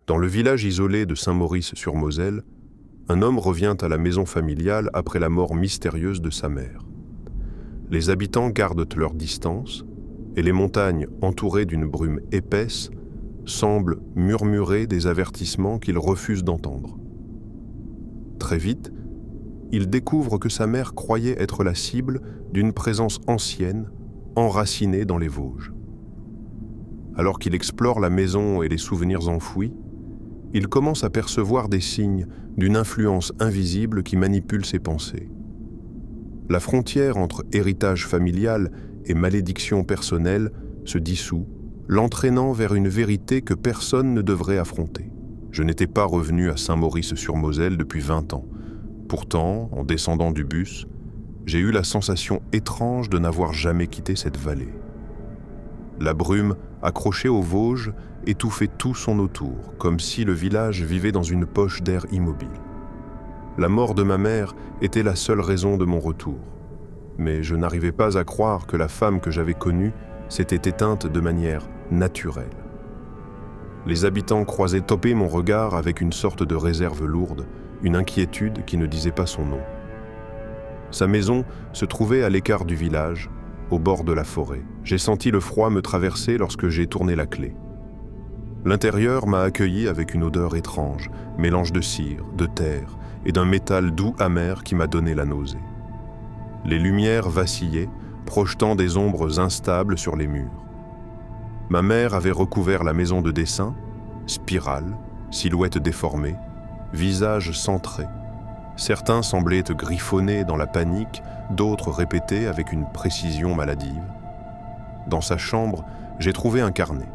Dans le village isolé de Saint-Maurice-sur-Moselle, un homme revient à la maison familiale après la mort mystérieuse de sa mère. Les habitants gardent leur distance et les montagnes, entourées d'une brume épaisse, semblent murmurer des avertissements qu'ils refusent d'entendre. Très vite, il découvre que sa mère croyait être la cible d'une présence ancienne, enracinée dans les Vosges. Alors qu'il explore la maison et les souvenirs enfouis, il commence à percevoir des signes d'une influence invisible qui manipule ses pensées. La frontière entre héritage familial et malédiction personnelle se dissout, l'entraînant vers une vérité que personne ne devrait affronter. Je n'étais pas revenu à Saint-Maurice-sur-Moselle depuis 20 ans. Pourtant, en descendant du bus, j'ai eu la sensation étrange de n'avoir jamais quitté cette vallée. La brume, accrochée aux Vosges, étouffait tout son autour, comme si le village vivait dans une poche d'air immobile. La mort de ma mère était la seule raison de mon retour. Mais je n'arrivais pas à croire que la femme que j'avais connue s'était éteinte de manière naturelle. Les habitants croisaient toper mon regard avec une sorte de réserve lourde, une inquiétude qui ne disait pas son nom. Sa maison se trouvait à l'écart du village, au bord de la forêt. J'ai senti le froid me traverser lorsque j'ai tourné la clé. L'intérieur m'a accueilli avec une odeur étrange, mélange de cire, de terre et d'un métal doux amer qui m'a donné la nausée. Les lumières vacillaient, projetant des ombres instables sur les murs. Ma mère avait recouvert la maison de dessin, spirale, silhouette déformée, visage centré. Certains semblaient être griffonnés dans la panique, d'autres répétaient avec une précision maladive. Dans sa chambre, j'ai trouvé un carnet,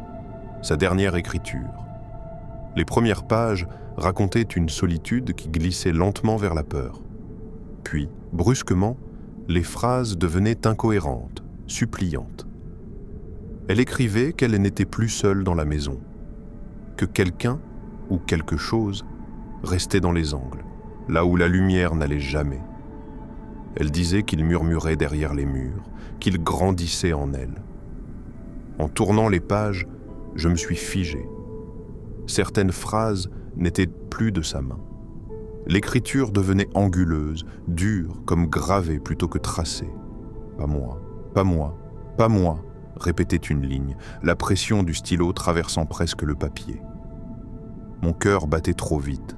sa dernière écriture. Les premières pages racontaient une solitude qui glissait lentement vers la peur. Puis, brusquement, les phrases devenaient incohérentes, suppliantes. Elle écrivait qu'elle n'était plus seule dans la maison, que quelqu'un ou quelque chose restait dans les angles, là où la lumière n'allait jamais. Elle disait qu'il murmurait derrière les murs, qu'il grandissait en elle. En tournant les pages, je me suis figé. Certaines phrases n'étaient plus de sa main. L'écriture devenait anguleuse, dure, comme gravée plutôt que tracée. « Pas moi, pas moi, pas moi », répétait une ligne, la pression du stylo traversant presque le papier. Mon cœur battait trop vite.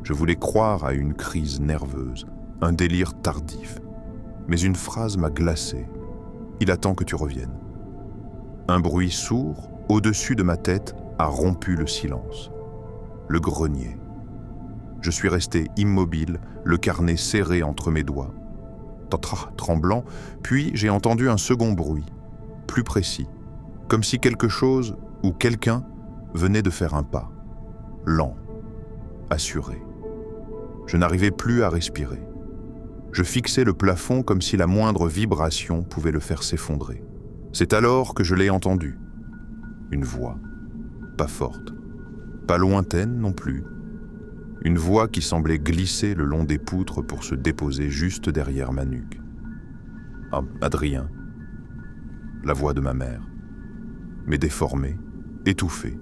Je voulais croire à une crise nerveuse, un délire tardif. Mais une phrase m'a glacé. « Il attend que tu reviennes ». Un bruit sourd, au-dessus de ma tête, a rompu le silence. Le grenier. Je suis resté immobile, le carnet serré entre mes doigts. Tremblant, puis j'ai entendu un second bruit, plus précis, comme si quelque chose ou quelqu'un venait de faire un pas, lent, assuré. Je n'arrivais plus à respirer. Je fixais le plafond comme si la moindre vibration pouvait le faire s'effondrer. C'est alors que je l'ai entendu. Une voix, pas forte, pas lointaine non plus. Une voix qui semblait glisser le long des poutres pour se déposer juste derrière ma nuque. Ah, Adrien. La voix de ma mère. Mais déformée, étouffée,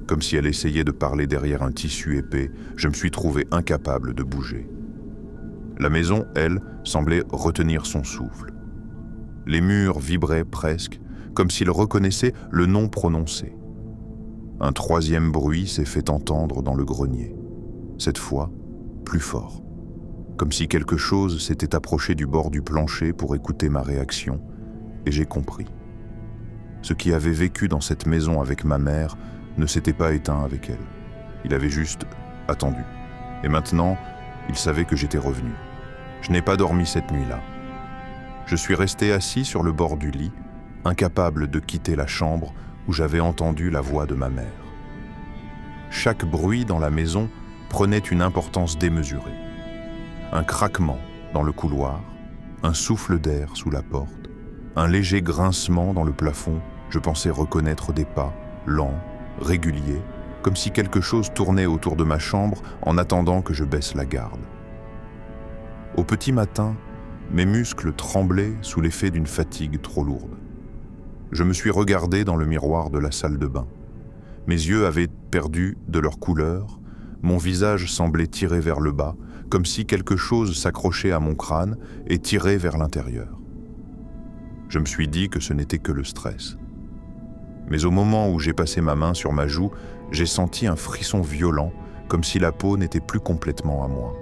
comme si elle essayait de parler derrière un tissu épais, je me suis trouvé incapable de bouger. La maison, elle, semblait retenir son souffle. Les murs vibraient presque, comme s'ils reconnaissaient le nom prononcé. Un troisième bruit s'est fait entendre dans le grenier. Cette fois, plus fort. Comme si quelque chose s'était approché du bord du plancher pour écouter ma réaction, et j'ai compris. Ce qui avait vécu dans cette maison avec ma mère ne s'était pas éteint avec elle. Il avait juste attendu. Et maintenant, il savait que j'étais revenu. Je n'ai pas dormi cette nuit-là. Je suis resté assis sur le bord du lit, incapable de quitter la chambre où j'avais entendu la voix de ma mère. Chaque bruit dans la maison prenait une importance démesurée. Un craquement dans le couloir, un souffle d'air sous la porte, un léger grincement dans le plafond. Je pensais reconnaître des pas, lents, réguliers, comme si quelque chose tournait autour de ma chambre en attendant que je baisse la garde. Au petit matin, mes muscles tremblaient sous l'effet d'une fatigue trop lourde. Je me suis regardé dans le miroir de la salle de bain. Mes yeux avaient perdu de leur couleur, mon visage semblait tiré vers le bas, comme si quelque chose s'accrochait à mon crâne et tirait vers l'intérieur. Je me suis dit que ce n'était que le stress. Mais au moment où j'ai passé ma main sur ma joue, j'ai senti un frisson violent, comme si la peau n'était plus complètement à moi.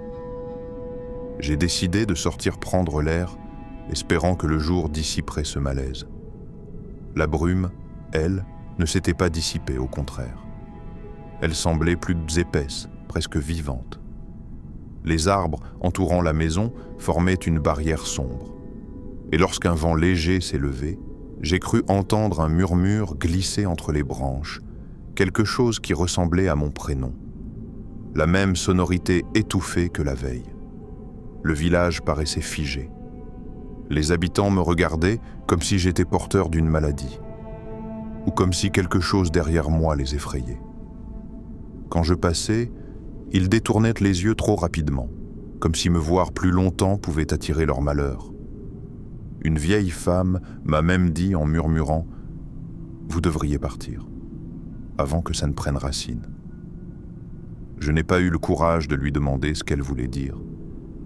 J'ai décidé de sortir prendre l'air, espérant que le jour dissiperait ce malaise. La brume, elle, ne s'était pas dissipée, au contraire. Elle semblait plus épaisse, presque vivante. Les arbres entourant la maison formaient une barrière sombre. Et lorsqu'un vent léger s'est levé, j'ai cru entendre un murmure glisser entre les branches, quelque chose qui ressemblait à mon prénom. La même sonorité étouffée que la veille. Le village paraissait figé. Les habitants me regardaient comme si j'étais porteur d'une maladie, ou comme si quelque chose derrière moi les effrayait. Quand je passais, ils détournaient les yeux trop rapidement, comme si me voir plus longtemps pouvait attirer leur malheur. Une vieille femme m'a même dit en murmurant « Vous devriez partir, avant que ça ne prenne racine. » Je n'ai pas eu le courage de lui demander ce qu'elle voulait dire.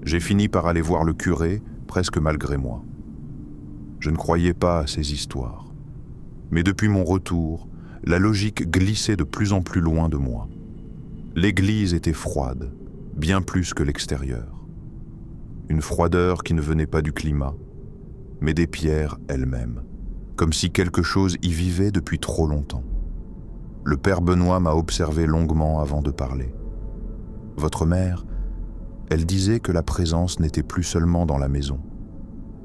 J'ai fini par aller voir le curé, presque malgré moi. Je ne croyais pas à ces histoires. Mais depuis mon retour, la logique glissait de plus en plus loin de moi. L'église était froide, bien plus que l'extérieur. Une froideur qui ne venait pas du climat, mais des pierres elles-mêmes, comme si quelque chose y vivait depuis trop longtemps. Le père Benoît m'a observé longuement avant de parler. Votre mère, elle disait que la présence n'était plus seulement dans la maison.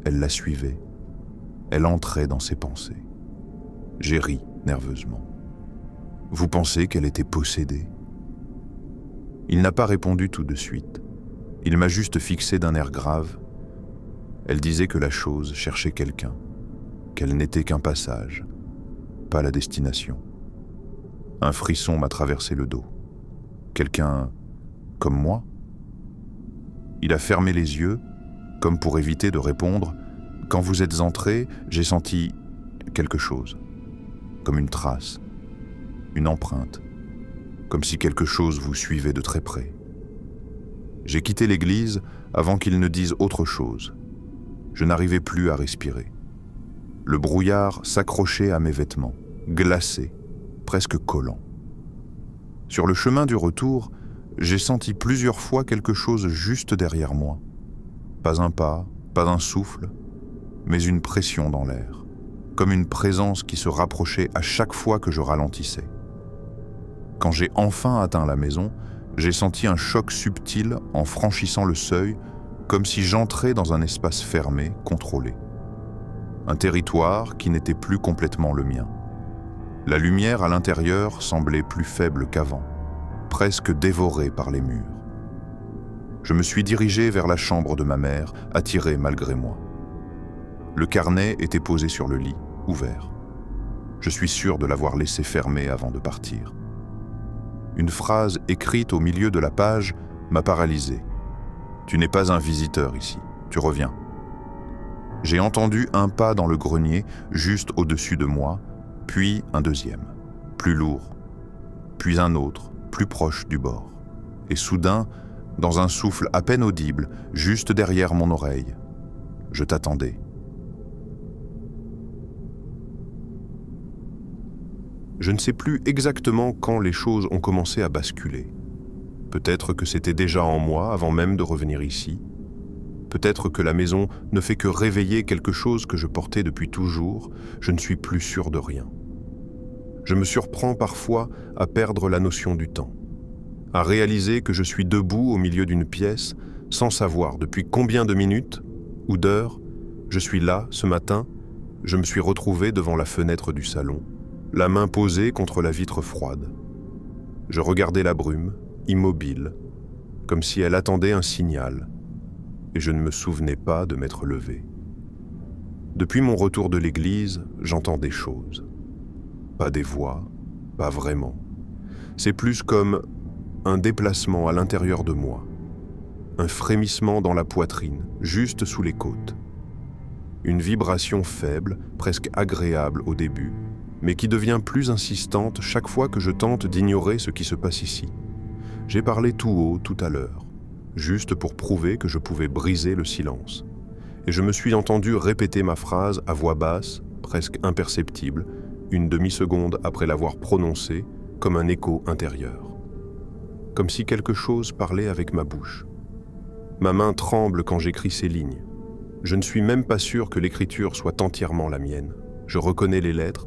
Elle la suivait. Elle entrait dans ses pensées. J'ai ri nerveusement. Vous pensez qu'elle était possédée ? Il n'a pas répondu tout de suite. Il m'a juste fixé d'un air grave. Elle disait que la chose cherchait quelqu'un, qu'elle n'était qu'un passage, pas la destination. Un frisson m'a traversé le dos. Quelqu'un comme moi ? Il a fermé les yeux, comme pour éviter de répondre. Quand vous êtes entré, j'ai senti quelque chose, comme une trace, une empreinte, comme si quelque chose vous suivait de très près. J'ai quitté l'église avant qu'il ne dise autre chose. Je n'arrivais plus à respirer. Le brouillard s'accrochait à mes vêtements, glacés, presque collants. Sur le chemin du retour, j'ai senti plusieurs fois quelque chose juste derrière moi. Pas un pas, pas un souffle, mais une pression dans l'air, comme une présence qui se rapprochait à chaque fois que je ralentissais. Quand j'ai enfin atteint la maison, j'ai senti un choc subtil en franchissant le seuil, comme si j'entrais dans un espace fermé, contrôlé. Un territoire qui n'était plus complètement le mien. La lumière à l'intérieur semblait plus faible qu'avant, presque dévorée par les murs. Je me suis dirigé vers la chambre de ma mère, attiré malgré moi. Le carnet était posé sur le lit, ouvert. Je suis sûr de l'avoir laissé fermé avant de partir. Une phrase écrite au milieu de la page m'a paralysé. « Tu n'es pas un visiteur ici, tu reviens. » J'ai entendu un pas dans le grenier, juste au-dessus de moi, puis un deuxième, plus lourd, puis un autre, plus proche du bord. Et soudain, dans un souffle à peine audible, juste derrière mon oreille, « Je t'attendais. » Je ne sais plus exactement quand les choses ont commencé à basculer. Peut-être que c'était déjà en moi avant même de revenir ici. Peut-être que la maison ne fait que réveiller quelque chose que je portais depuis toujours. Je ne suis plus sûr de rien. Je me surprends parfois à perdre la notion du temps, à réaliser que je suis debout au milieu d'une pièce sans savoir depuis combien de minutes ou d'heures je suis là ce matin. Je me suis retrouvé devant la fenêtre du salon, la main posée contre la vitre froide. Je regardais la brume, immobile, comme si elle attendait un signal, et je ne me souvenais pas de m'être levé. Depuis mon retour de l'église, j'entends des choses. Pas des voix, pas vraiment. C'est plus comme un déplacement à l'intérieur de moi, un frémissement dans la poitrine, juste sous les côtes. Une vibration faible, presque agréable au début, mais qui devient plus insistante chaque fois que je tente d'ignorer ce qui se passe ici. J'ai parlé tout haut tout à l'heure, juste pour prouver que je pouvais briser le silence. Et je me suis entendu répéter ma phrase à voix basse, presque imperceptible, une demi-seconde après l'avoir prononcée, comme un écho intérieur. Comme si quelque chose parlait avec ma bouche. Ma main tremble quand j'écris ces lignes. Je ne suis même pas sûr que l'écriture soit entièrement la mienne. Je reconnais les lettres,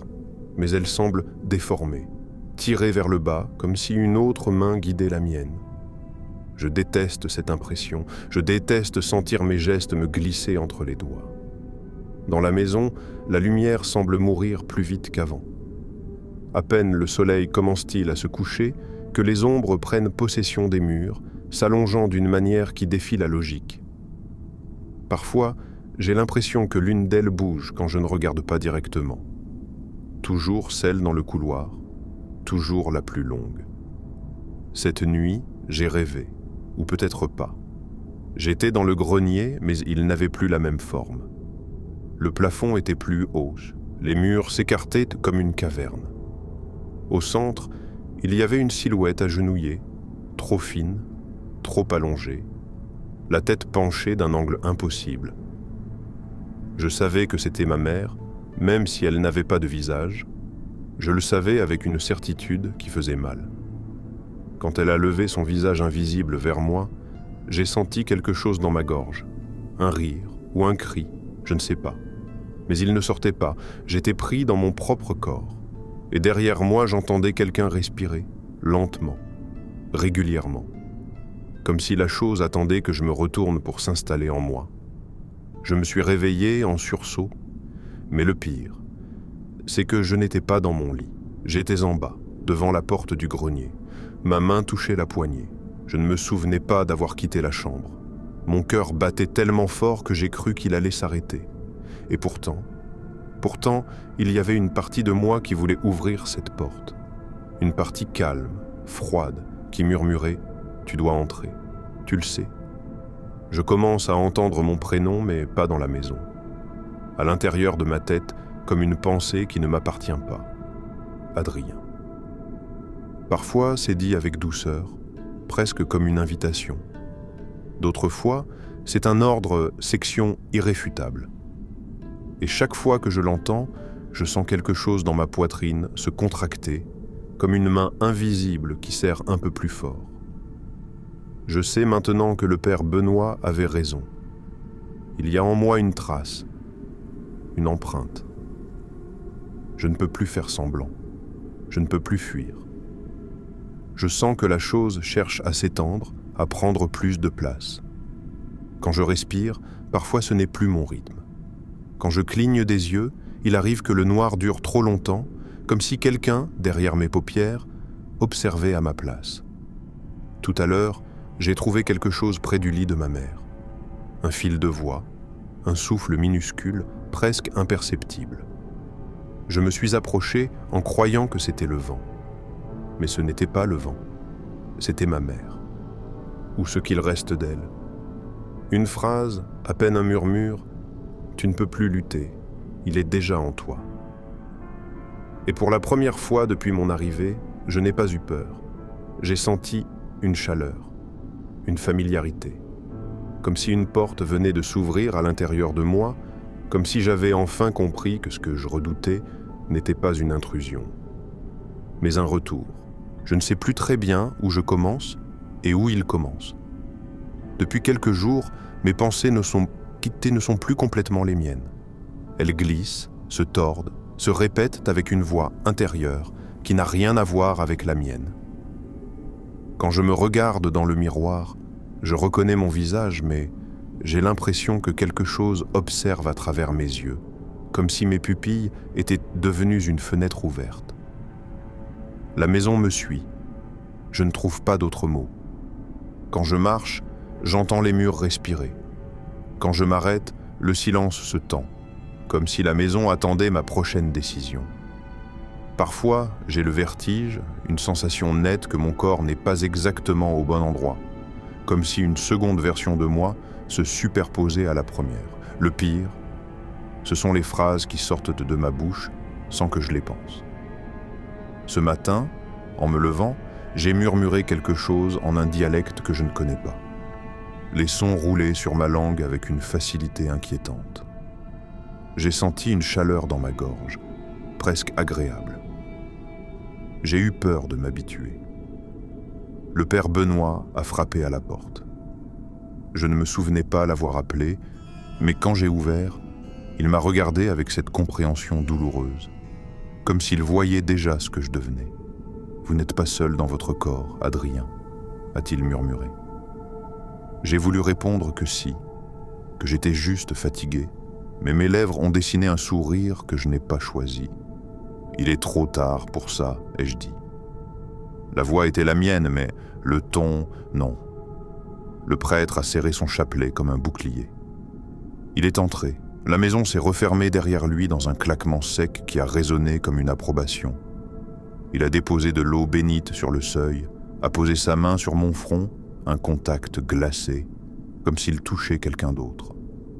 mais elles semblent déformées, tirées vers le bas, comme si une autre main guidait la mienne. Je déteste cette impression, je déteste sentir mes gestes me glisser entre les doigts. Dans la maison, la lumière semble mourir plus vite qu'avant. À peine le soleil commence-t-il à se coucher que les ombres prennent possession des murs, s'allongeant d'une manière qui défie la logique. Parfois, j'ai l'impression que l'une d'elles bouge quand je ne regarde pas directement. Toujours celle dans le couloir, toujours la plus longue. Cette nuit, j'ai rêvé, ou peut-être pas. J'étais dans le grenier, mais il n'avait plus la même forme. Le plafond était plus haut, les murs s'écartaient comme une caverne. Au centre, il y avait une silhouette agenouillée, trop fine, trop allongée, la tête penchée d'un angle impossible. Je savais que c'était ma mère, même si elle n'avait pas de visage. Je le savais avec une certitude qui faisait mal. Quand elle a levé son visage invisible vers moi, j'ai senti quelque chose dans ma gorge, un rire ou un cri, je ne sais pas. Mais il ne sortait pas, j'étais pris dans mon propre corps. Et derrière moi, j'entendais quelqu'un respirer, lentement, régulièrement. Comme si la chose attendait que je me retourne pour s'installer en moi. Je me suis réveillé en sursaut, mais le pire, c'est que je n'étais pas dans mon lit. J'étais en bas, devant la porte du grenier. Ma main touchait la poignée. Je ne me souvenais pas d'avoir quitté la chambre. Mon cœur battait tellement fort que j'ai cru qu'il allait s'arrêter. Et pourtant, il y avait une partie de moi qui voulait ouvrir cette porte. Une partie calme, froide, qui murmurait « Tu dois entrer, tu le sais ». Je commence à entendre mon prénom, mais pas dans la maison. À l'intérieur de ma tête, comme une pensée qui ne m'appartient pas. Adrien. Parfois, c'est dit avec douceur, presque comme une invitation. D'autres fois, c'est un ordre section irréfutable. Et chaque fois que je l'entends, je sens quelque chose dans ma poitrine se contracter, comme une main invisible qui serre un peu plus fort. Je sais maintenant que le père Benoît avait raison. Il y a en moi une trace, une empreinte. Je ne peux plus faire semblant. Je ne peux plus fuir. Je sens que la chose cherche à s'étendre, à prendre plus de place. Quand je respire, parfois ce n'est plus mon rythme. Quand je cligne des yeux, il arrive que le noir dure trop longtemps, comme si quelqu'un, derrière mes paupières, observait à ma place. Tout à l'heure, j'ai trouvé quelque chose près du lit de ma mère. Un fil de voix, un souffle minuscule, presque imperceptible. Je me suis approché en croyant que c'était le vent. Mais ce n'était pas le vent, c'était ma mère. Ou ce qu'il reste d'elle. Une phrase, à peine un murmure, « Tu ne peux plus lutter, il est déjà en toi ». Et pour la première fois depuis mon arrivée, je n'ai pas eu peur. J'ai senti une chaleur, une familiarité. Comme si une porte venait de s'ouvrir à l'intérieur de moi, comme si j'avais enfin compris que ce que je redoutais n'était pas une intrusion, mais un retour. Je ne sais plus très bien où je commence et où il commence. Depuis quelques jours, mes pensées ne sont plus complètement les miennes. Elles glissent, se tordent, se répètent avec une voix intérieure qui n'a rien à voir avec la mienne. Quand je me regarde dans le miroir, je reconnais mon visage, mais j'ai l'impression que quelque chose observe à travers mes yeux, comme si mes pupilles étaient devenues une fenêtre ouverte. La maison me suit. Je ne trouve pas d'autres mots. Quand je marche, j'entends les murs respirer. Quand je m'arrête, le silence se tend, comme si la maison attendait ma prochaine décision. Parfois, j'ai le vertige, une sensation nette que mon corps n'est pas exactement au bon endroit, comme si une seconde version de moi se superposait à la première. Le pire, ce sont les phrases qui sortent de ma bouche sans que je les pense. Ce matin, en me levant, j'ai murmuré quelque chose en un dialecte que je ne connais pas. Les sons roulaient sur ma langue avec une facilité inquiétante. J'ai senti une chaleur dans ma gorge, presque agréable. J'ai eu peur de m'habituer. Le père Benoît a frappé à la porte. Je ne me souvenais pas l'avoir appelé, mais quand j'ai ouvert, il m'a regardé avec cette compréhension douloureuse, comme s'il voyait déjà ce que je devenais. « Vous n'êtes pas seul dans votre corps, Adrien », a-t-il murmuré. J'ai voulu répondre que si, que j'étais juste fatigué, mais mes lèvres ont dessiné un sourire que je n'ai pas choisi. « Il est trop tard pour ça », ai-je dit. La voix était la mienne, mais le ton, non. Le prêtre a serré son chapelet comme un bouclier. Il est entré. La maison s'est refermée derrière lui dans un claquement sec qui a résonné comme une approbation. Il a déposé de l'eau bénite sur le seuil, a posé sa main sur mon front, un contact glacé, comme s'il touchait quelqu'un d'autre.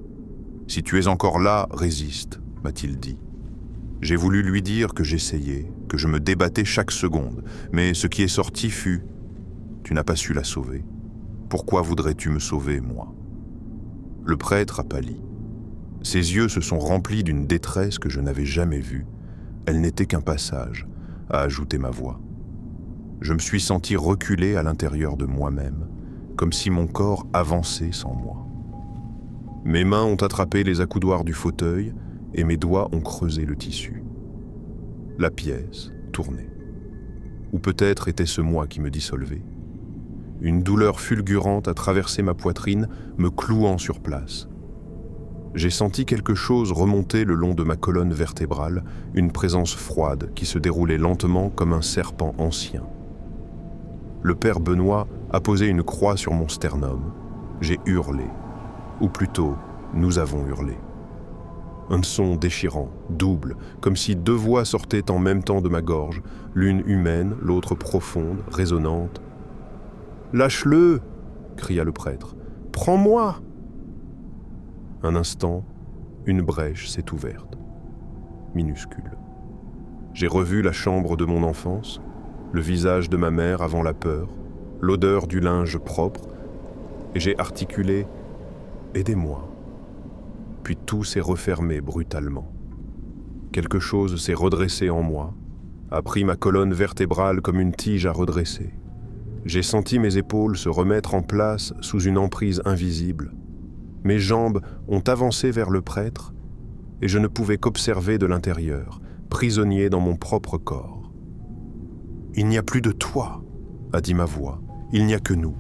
« Si tu es encore là, résiste », m'a-t-il dit. J'ai voulu lui dire que j'essayais, que je me débattais chaque seconde, mais ce qui est sorti fut « Tu n'as pas su la sauver. Pourquoi voudrais-tu me sauver, moi ?» Le prêtre a pâli. Ses yeux se sont remplis d'une détresse que je n'avais jamais vue. Elle n'était qu'un passage, a ajouté ma voix. Je me suis senti reculer à l'intérieur de moi-même, comme si mon corps avançait sans moi. Mes mains ont attrapé les accoudoirs du fauteuil et mes doigts ont creusé le tissu. La pièce tournait. Ou peut-être était-ce moi qui me dissolvais. Une douleur fulgurante a traversé ma poitrine, me clouant sur place. J'ai senti quelque chose remonter le long de ma colonne vertébrale, une présence froide qui se déroulait lentement comme un serpent ancien. Le père Benoît a posé une croix sur mon sternum. J'ai hurlé. Ou plutôt, nous avons hurlé. Un son déchirant, double, comme si deux voix sortaient en même temps de ma gorge, l'une humaine, l'autre profonde, résonnante. « Lâche-le !» cria le prêtre. « Prends-moi !» Un instant, une brèche s'est ouverte, minuscule. J'ai revu la chambre de mon enfance, le visage de ma mère avant la peur, l'odeur du linge propre, et j'ai articulé « Aidez-moi !» Puis tout s'est refermé brutalement. Quelque chose s'est redressé en moi, a pris ma colonne vertébrale comme une tige à redresser. J'ai senti mes épaules se remettre en place sous une emprise invisible. Mes jambes ont avancé vers le prêtre et je ne pouvais qu'observer de l'intérieur, prisonnier dans mon propre corps. « Il n'y a plus de toi », a dit ma voix, « il n'y a que nous ».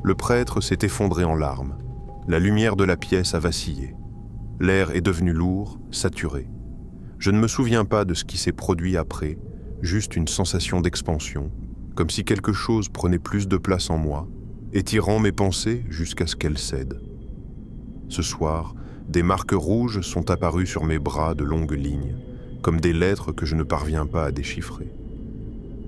Le prêtre s'est effondré en larmes. La lumière de la pièce a vacillé. L'air est devenu lourd, saturé. Je ne me souviens pas de ce qui s'est produit après, juste une sensation d'expansion, comme si quelque chose prenait plus de place en moi, étirant mes pensées jusqu'à ce qu'elles cèdent. Ce soir, des marques rouges sont apparues sur mes bras de longues lignes, comme des lettres que je ne parviens pas à déchiffrer.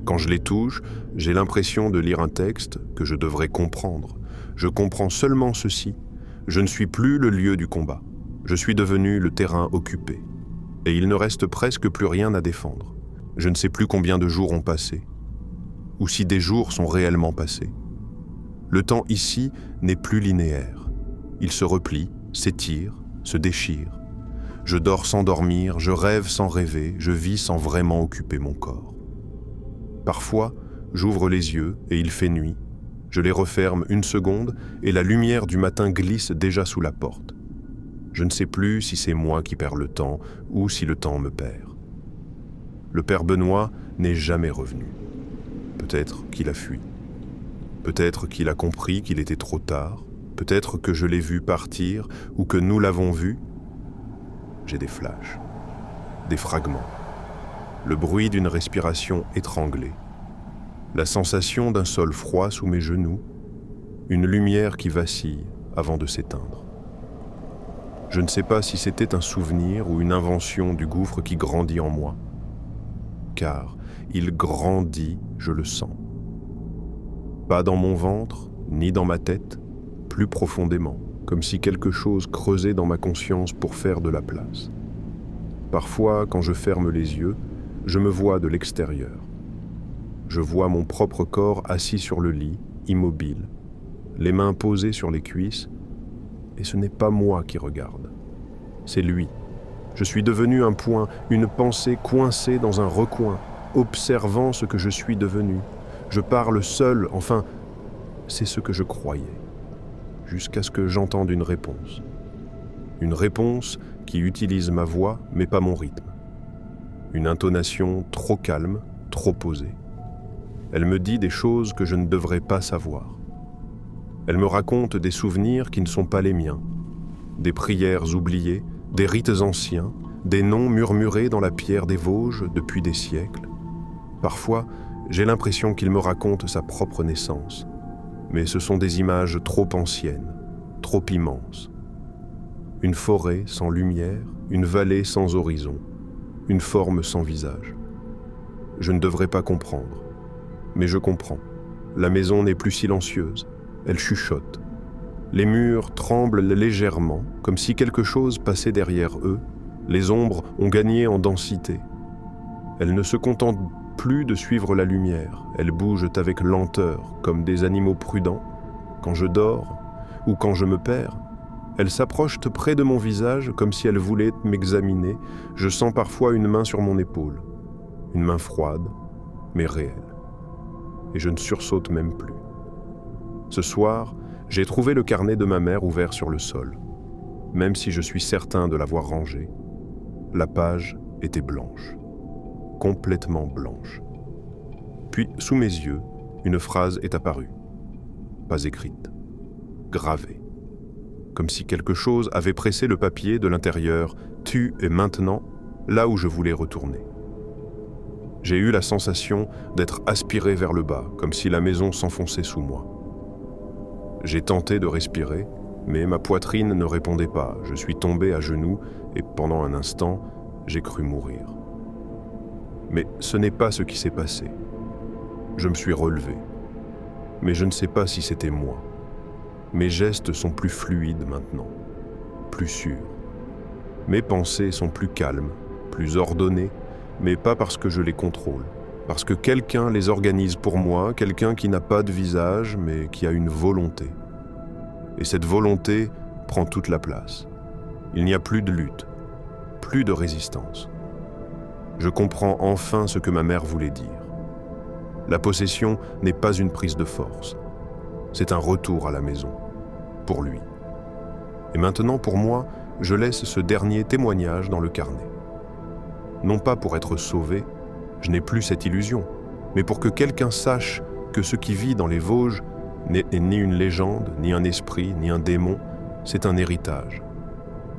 Quand je les touche, j'ai l'impression de lire un texte que je devrais comprendre. Je comprends seulement ceci. Je ne suis plus le lieu du combat. Je suis devenu le terrain occupé. Et il ne reste presque plus rien à défendre. Je ne sais plus combien de jours ont passé, ou si des jours sont réellement passés. Le temps ici n'est plus linéaire. Il se replie, s'étire, se déchire. Je dors sans dormir, je rêve sans rêver, je vis sans vraiment occuper mon corps. Parfois, j'ouvre les yeux et il fait nuit. Je les referme une seconde et la lumière du matin glisse déjà sous la porte. Je ne sais plus si c'est moi qui perds le temps ou si le temps me perd. Le père Benoît n'est jamais revenu. Peut-être qu'il a fui. Peut-être qu'il a compris qu'il était trop tard. Peut-être que je l'ai vu partir ou que nous l'avons vu. J'ai des flashs, des fragments, le bruit d'une respiration étranglée, la sensation d'un sol froid sous mes genoux, une lumière qui vacille avant de s'éteindre. Je ne sais pas si c'était un souvenir ou une invention du gouffre qui grandit en moi, car il grandit, je le sens. Pas dans mon ventre, ni dans ma tête, plus profondément, comme si quelque chose creusait dans ma conscience pour faire de la place. Parfois, quand je ferme les yeux, je me vois de l'extérieur. Je vois mon propre corps assis sur le lit, immobile, les mains posées sur les cuisses, et ce n'est pas moi qui regarde, c'est lui. Je suis devenu un point, une pensée coincée dans un recoin, observant ce que je suis devenu. Je parle seul, enfin, c'est ce que je croyais, jusqu'à ce que j'entende une réponse. Une réponse qui utilise ma voix, mais pas mon rythme. Une intonation trop calme, trop posée. Elle me dit des choses que je ne devrais pas savoir. Elle me raconte des souvenirs qui ne sont pas les miens, des prières oubliées, des rites anciens, des noms murmurés dans la pierre des Vosges depuis des siècles. Parfois, j'ai l'impression qu'il me raconte sa propre naissance, mais ce sont des images trop anciennes, trop immenses. Une forêt sans lumière, une vallée sans horizon, une forme sans visage. Je ne devrais pas comprendre, mais je comprends. La maison n'est plus silencieuse, elle chuchote. Les murs tremblent légèrement, comme si quelque chose passait derrière eux. Les ombres ont gagné en densité. Elles ne se contentent plus de suivre la lumière, elles bougent avec lenteur, comme des animaux prudents. Quand je dors, ou quand je me perds, elles s'approchent près de mon visage comme si elles voulaient m'examiner. Je sens parfois une main sur mon épaule, une main froide, mais réelle. Et je ne sursaute même plus. Ce soir, j'ai trouvé le carnet de ma mère ouvert sur le sol. Même si je suis certain de l'avoir rangé, la page était blanche, complètement blanche. Puis, sous mes yeux, une phrase est apparue, pas écrite, gravée, comme si quelque chose avait pressé le papier de l'intérieur. Tu es maintenant là où je voulais retourner. J'ai eu la sensation d'être aspiré vers le bas, comme si la maison s'enfonçait sous moi. J'ai tenté de respirer, mais ma poitrine ne répondait pas. Je suis tombé à genoux et pendant un instant, j'ai cru mourir. Mais ce n'est pas ce qui s'est passé. Je me suis relevé, mais je ne sais pas si c'était moi. Mes gestes sont plus fluides maintenant, plus sûrs. Mes pensées sont plus calmes, plus ordonnées, mais pas parce que je les contrôle, parce que quelqu'un les organise pour moi, quelqu'un qui n'a pas de visage, mais qui a une volonté. Et cette volonté prend toute la place. Il n'y a plus de lutte, plus de résistance. Je comprends enfin ce que ma mère voulait dire. La possession n'est pas une prise de force. C'est un retour à la maison, pour lui. Et maintenant, pour moi, je laisse ce dernier témoignage dans le carnet. Non pas pour être sauvé, je n'ai plus cette illusion, mais pour que quelqu'un sache que ce qui vit dans les Vosges n'est ni une légende, ni un esprit, ni un démon, c'est un héritage,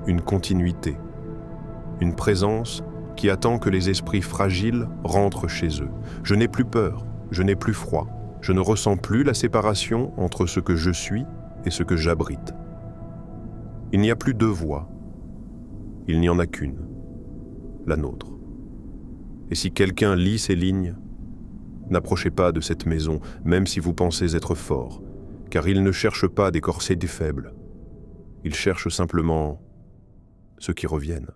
une continuité, une présence qui attend que les esprits fragiles rentrent chez eux. Je n'ai plus peur, je n'ai plus froid, je ne ressens plus la séparation entre ce que je suis et ce que j'abrite. Il n'y a plus deux voix, il n'y en a qu'une, la nôtre. Et si quelqu'un lit ces lignes, n'approchez pas de cette maison, même si vous pensez être fort, car il ne cherche pas des corsets des faibles. Il cherche simplement ceux qui reviennent.